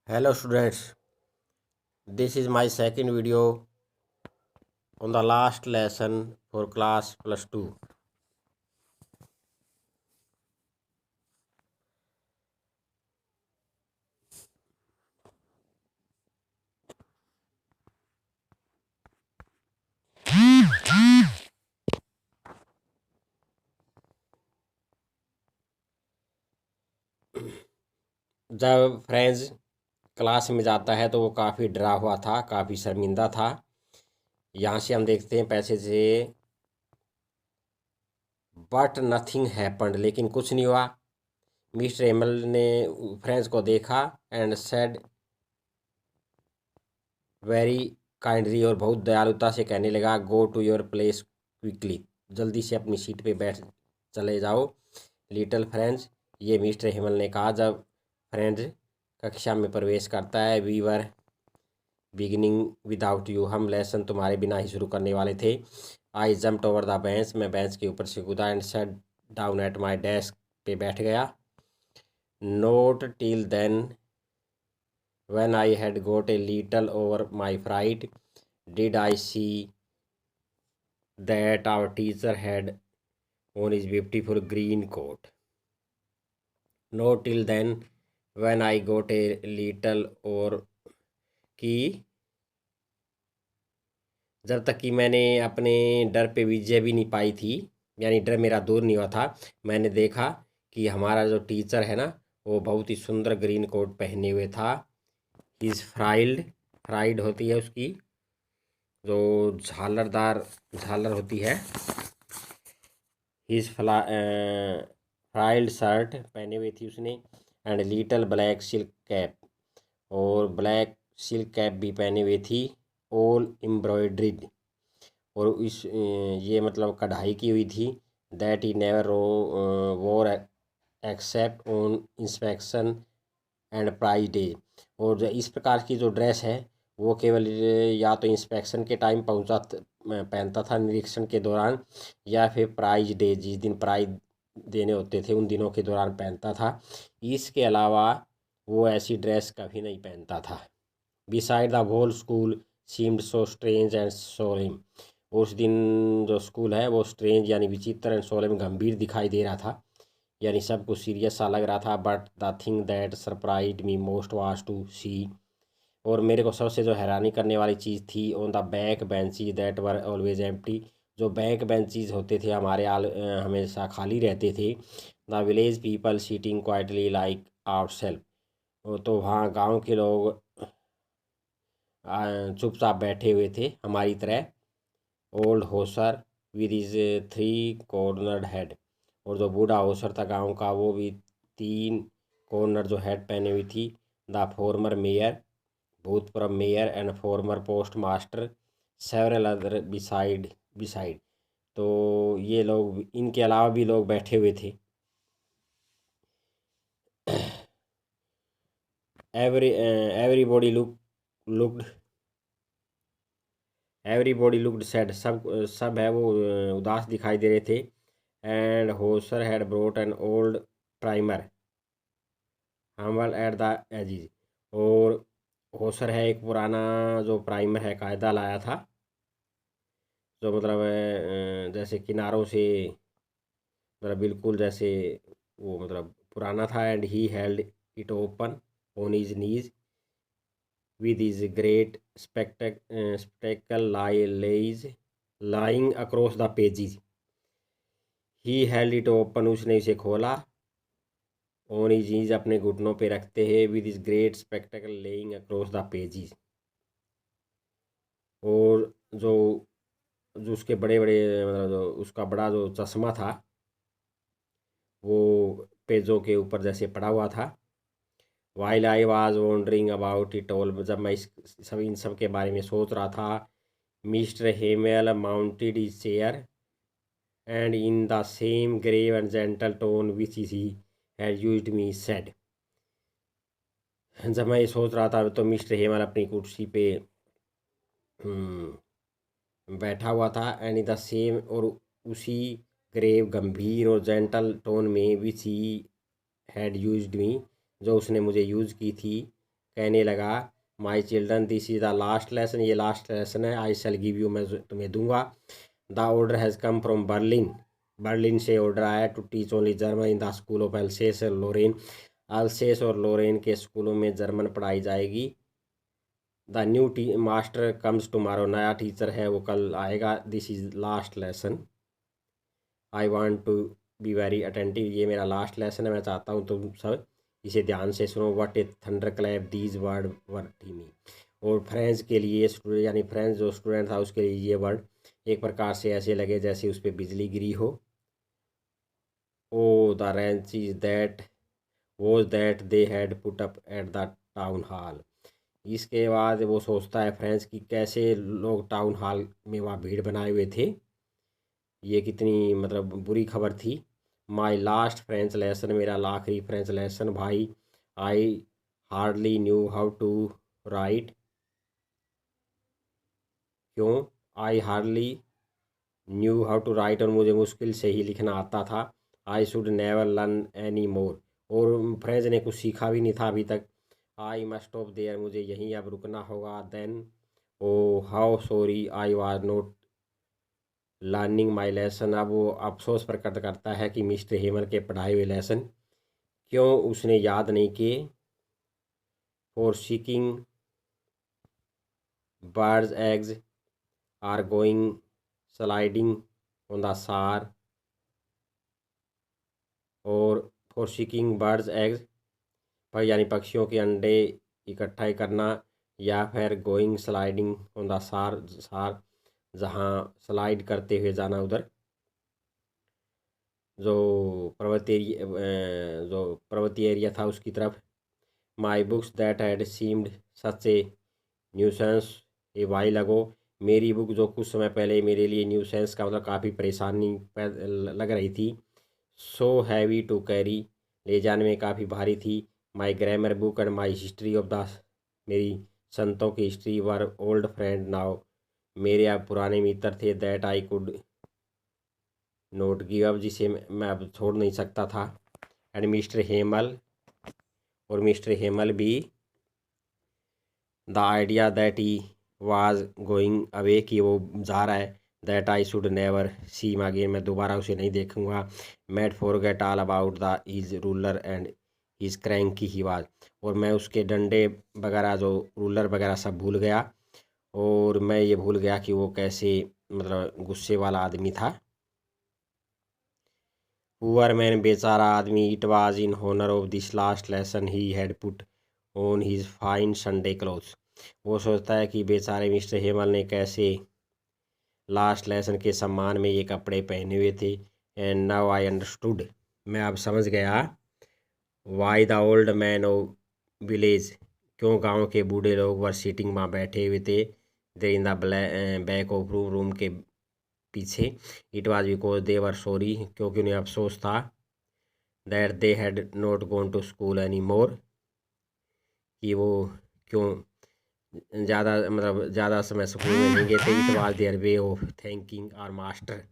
Hello students, this is my second video on the last lesson for class plus 2. जब friends class में जाता है तो वो काफ़ी डरा हुआ था, काफ़ी शर्मिंदा था। यहाँ से हम देखते हैं पैसे से बट नथिंग हैपन्ड, लेकिन कुछ नहीं हुआ। मिस्टर एमल ने फ्रेंड्स को देखा एंड सेड वेरी काइंडली, और बहुत दयालुता से कहने लगा, go to your place quickly, जल्दी से अपनी सीट पे बैठ चले जाओ। लिटिल फ्रेंड्स, ये मिस्टर हेमल ने कहा जब फ्रेंड्स कक्षा में प्रवेश करता है। We were beginning without you, हम लेसन तुम्हारे बिना ही शुरू करने वाले थे। I jumped over the bench, मैं बेंच के ऊपर से कूदा and sat down at my desk, पे बैठ गया। Not till then when I had got a little over my fright, did I see that our teacher had on his beautiful green coat. Not till then, when I got a little over कि जब तक कि मैंने अपने डर पे विजय भी नहीं पाई थी, यानी डर मेरा दूर नहीं हुआ था, मैंने देखा कि हमारा जो टीचर है ना, वो बहुत ही सुंदर ग्रीन कोट पहने हुए था। इज फ्राइल्ड, फ्राइड होती है उसकी जो झालरदार झालर होती है। हिज फ्राइल्ड शर्ट पहने हुए थी उसने, and little black silk cap, और ब्लैक सिल्क कैप भी पहने हुए थी, ऑल एम्ब्रॉयड्रीड, और इस ये मतलब कढ़ाई की हुई थी। That he never wore except on inspection and prize day, और इस प्रकार की जो ड्रेस है वो केवल या तो इंस्पेक्शन के टाइम पहनता था, निरीक्षण के दौरान, या फिर प्राइज डे, जिस दिन प्राइज देने होते थे उन दिनों के दौरान पहनता था। इसके अलावा वो ऐसी ड्रेस कभी नहीं पहनता था। Beside the whole school seemed so strange and solemn, उस दिन जो स्कूल है वो स्ट्रेंज यानी विचित्र एंड सोलेम गंभीर दिखाई दे रहा था, यानी सब कुछ सीरियस सा लग रहा था। But the thing that surprised me most was to see, और मेरे को सबसे जो हैरानी करने वाली चीज़ थी, on the back benches that were always empty, जो बैक बेंचेज होते थे हमारे हमेशा खाली रहते थे। The village people sitting quietly like our self, तो वहाँ गांव के लोग चुपचाप बैठे हुए थे हमारी तरह। Old Hauser with his three cornered hat, और जो बूढ़ा होसर था गांव का वो भी तीन कॉर्नर जो हेड पहने हुई थी। द फॉर्मर मेयर, भूतपूर्व mayor, and farmer post master, several other beside beside, तो ये लोग, इनके अलावा भी लोग बैठे हुए थे। Everybody looked everybody looked sad, सब है वो उदास दिखाई दे रहे थे। And Hauser had brought an old primer हमल एट द एजिज, और होसर है एक पुराना जो प्राइमर है कायदा लाया था, जो मतलब जैसे किनारों से, मतलब बिल्कुल जैसे वो मतलब पुराना था। And he held it open on his knees with his great spectacle lays lying across the pages. He held it open, उसने इसे खोला। on his knees, अपने घुटनों पे रखते हैं। with his great spectacle laying across the pages, और जो जो उसके बड़े बड़े मतलब जो उसका बड़ा जो चश्मा था वो पेजों के ऊपर जैसे पड़ा हुआ था। While I was wondering about it all, जब मैं इन सब के बारे में सोच रहा था, mister Hamel mounted is chair and in the same grave and gentle tone which he had used me said, जब मैं ये सोच रहा था तो मिस्टर हेमल अपनी कुर्सी पे बैठा हुआ था। एंड इन द सेम, और उसी ग्रेव गंभीर और जेंटल टोन में विच ही हैड यूज्ड मी, जो उसने मुझे यूज़ की थी, कहने लगा, my children this is the last lesson, ये लास्ट लेसन है। आई शैल गिव यू, मैं तुम्हें दूंगा। The order has come from Berlin, Berlin से ऑर्डर आया, to teach only German in the school of Alsace और लोरेन, अल्सेस और लोरेन के स्कूलों में जर्मन पढ़ाई जाएगी। The new master comes tomorrow, नया टीचर है वो कल आएगा। This is last lesson, I want to be very attentive, ये मेरा लास्ट लेसन है, मैं चाहता हूँ तुम सब इसे ध्यान से सुनो। What a thunderclap these word were to me. और फ्रेंच के लिए स्टूडेंट, यानी फ्रेंच जो स्टूडेंट था उसके लिए ये वर्ड एक प्रकार से ऐसे लगे जैसे उस पर बिजली गिरी हो। Oh the wretches that was that they had put up at the town hall. इसके बाद वो सोचता है फ्रेंच की कैसे लोग टाउन हॉल में वहाँ भीड़ बनाए हुए थे, ये कितनी मतलब बुरी खबर थी। माई लास्ट फ्रेंच लेसन, मेरा आखिरी फ्रेंच लेसन भाई। I hardly knew how to write, क्यों? I hardly knew how to write, और मुझे मुश्किल से ही लिखना आता था। I should never learn any more, और फ्रेंच ने कुछ सीखा भी नहीं था अभी तक। आई मस्ट स्टॉप देयर, मुझे यहीं अब रुकना होगा। Then oh how sorry I was not learning my lesson, अब वो अफसोस प्रकट करता है कि मिस्टर हेमर के पढ़ाए हुए लेसन क्यों उसने याद नहीं किए। For seeking birds eggs are going sliding on the Saar, और फॉर सीकिंग बर्ड्स एग्स पर यानी पक्षियों के अंडे इकट्ठा करना, या फिर गोइंग स्लाइडिंग ऑन द सार, सार जहाँ स्लाइड करते हुए जाना, उधर जो पर्वतीय एरिया था उसकी तरफ। My books that had seemed such a nuisance a while ago, मेरी बुक जो कुछ समय पहले मेरे लिए न्यूसेंस का मतलब काफ़ी परेशानी लग रही थी। सो हैवी टू कैरी, ले जाने में काफ़ी भारी थी। My grammar book and my history of the, मेरी संतों की history were old friends now, मेरे अब पुराने मित्र थे। That I could not give up, जिसे मैं अब छोड़ नहीं सकता था। एंड मिस्टर हेमल, और मिस्टर हेमल भी, the idea that he was going away, कि वो जा रहा है। That I should never see him again, मैं दोबारा उसे नहीं देखूंगा। Mad forget all about the is ruler and is cranky he was, और मैं उसके डंडे वगैरह जो रूलर वगैरह सब भूल गया, और मैं ये भूल गया कि वो कैसे मतलब गुस्से वाला आदमी था। पुअर मैन, बेचारा आदमी, it was in honour of this last lesson he had put on his fine Sunday clothes, वो सोचता है कि बेचारे मिस्टर हेमल ने कैसे लास्ट लेसन के सम्मान में ये कपड़े पहने हुए थे। एंड नाउ आई अंडरस्टूड, मैं अब समझ गया। Why the old man of village, क्यों गांव के बूढ़े लोग वर सीटिंग वहाँ बैठे हुए थे। They in the back of room के पीछे। It was because they were sorry, क्योंकि उन्हें अफसोस था। That they had not gone to school any more, कि वो क्यों ज़्यादा मतलब ज़्यादा समय स्कूल में नहीं गए थे। It was there way of thanking our master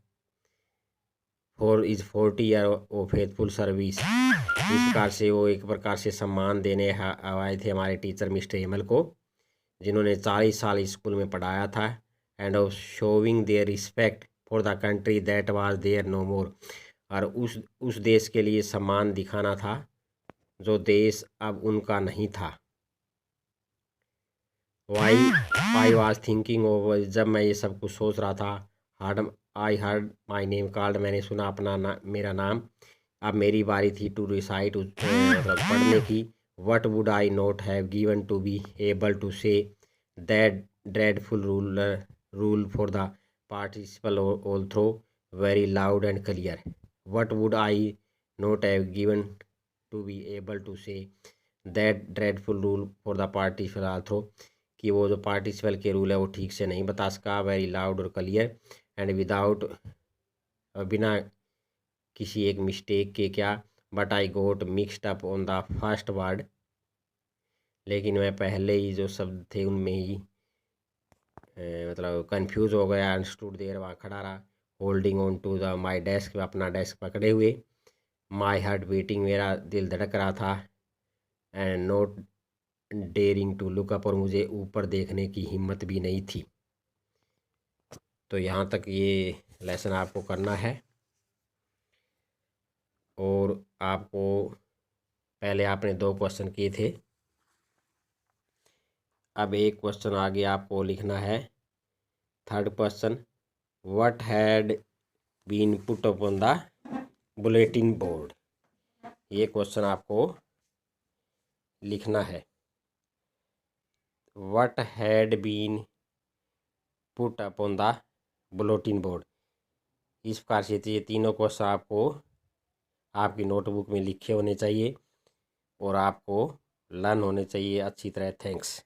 for his 40 year of faithful service, इस प्रकार से वो एक प्रकार से सम्मान देने आए थे हमारे टीचर मिस्टर हेमल को, जिन्होंने 40 साल स्कूल में पढ़ाया था। And of showing their respect for the country that was their no more, और उस देश के लिए सम्मान दिखाना था जो देश अब उनका नहीं था। Why I was thinking over, जब मैं ये सब कुछ सोच रहा था। Hard I heard my name called, मैंने सुना अपना मेरा नाम। अब मेरी बारी थी टू रिसाइट, मतलब पढ़ने की। What would I not have given to be able to say that dreadful rule for the participle all through very loud and clear. What would I not have given to be able to say that dreadful rule for the participle all through, कि वो जो participle के rule है वो ठीक से नहीं बता सका। वेरी लाउड और क्लियर एंड विदाउट, बिना किसी एक मिस्टेक के। क्या? But I got mixed up on the first word, लेकिन मैं पहले ही जो शब्द थे उनमें ही मतलब कंफ्यूज हो गया। अंडरस्टूड देर, वहाँ खड़ा रहा। Holding on to the my desk, अपना डेस्क पकड़े हुए। माई हार्ट बीटिंग, मेरा दिल धड़क रहा था। And not daring to look up, और मुझे ऊपर देखने की हिम्मत भी नहीं थी। तो यहाँ तक ये लेसन आपको करना है। और आपको पहले आपने 2 क्वेश्चन किए थे, अब एक क्वेश्चन आगे आपको लिखना है। Third question, what had been put upon the bulletin board. ये क्वेश्चन आपको लिखना है। What had been put upon the bulletin board. इस प्रकार से ये तीनों क्वेश्चन आपको आपकी नोटबुक में लिखे होने चाहिए और आपको लर्न होने चाहिए अच्छी तरह। थैंक्स।